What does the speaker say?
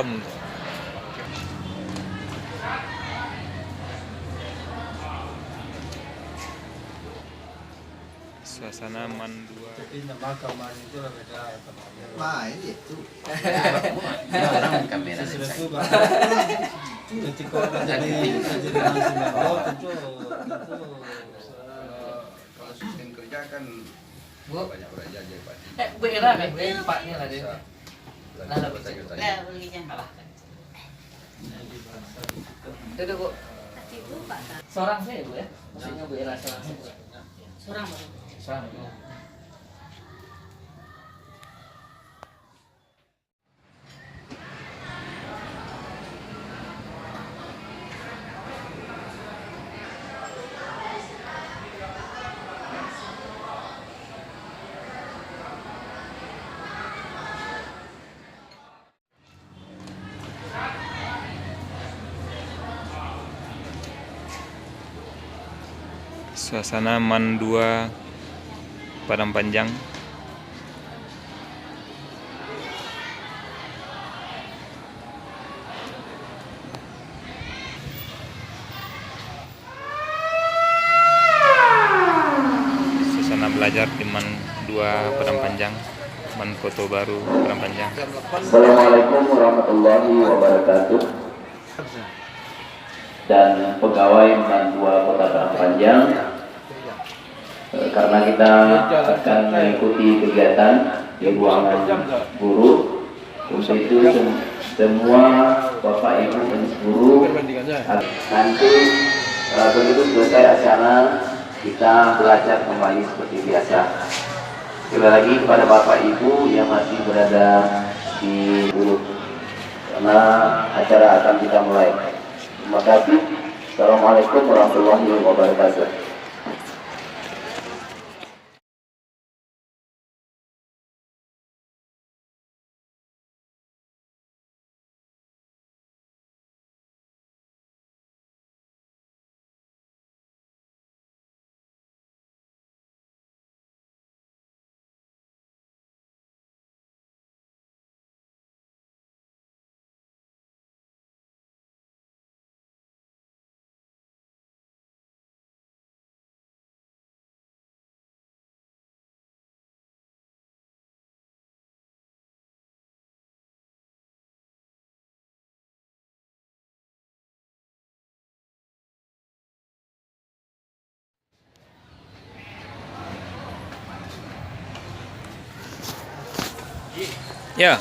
Kom. Suasana Man 2. Jadi nama kamar itu beda tempatnya. Main itu. Orang kamera Sesuatu saya. banget. Nanti kalau jadi langsung oh tentu Kalau sistem kerja kan Bu, banyak belajar jadi Pak. Bu Ira nih, Bu Paknya lah deh. Nah, Lah, belinya. Duduk, Bu. Seorang saya, Bu ya. Maksudnya Bu Ira seorang saya. Seorang Seorang. Suasana Man 2 Padang Panjang. Suasana belajar di Man 2 Padang Panjang. Man Foto Baru Padang Panjang. Assalamualaikum warahmatullahi wabarakatuh. Dan pegawai Man 2 Kota Padang Panjang, karena kita akan mengikuti kegiatan di ruangan guru, untuk itu semua Bapak Ibu dan guru nanti begitu selesai acara kita belajar kembali seperti biasa. Sekali lagi kepada Bapak Ibu yang masih berada di guru, karena acara akan kita mulai. Terima kasih. Assalamualaikum warahmatullahi wabarakatuh. Ya.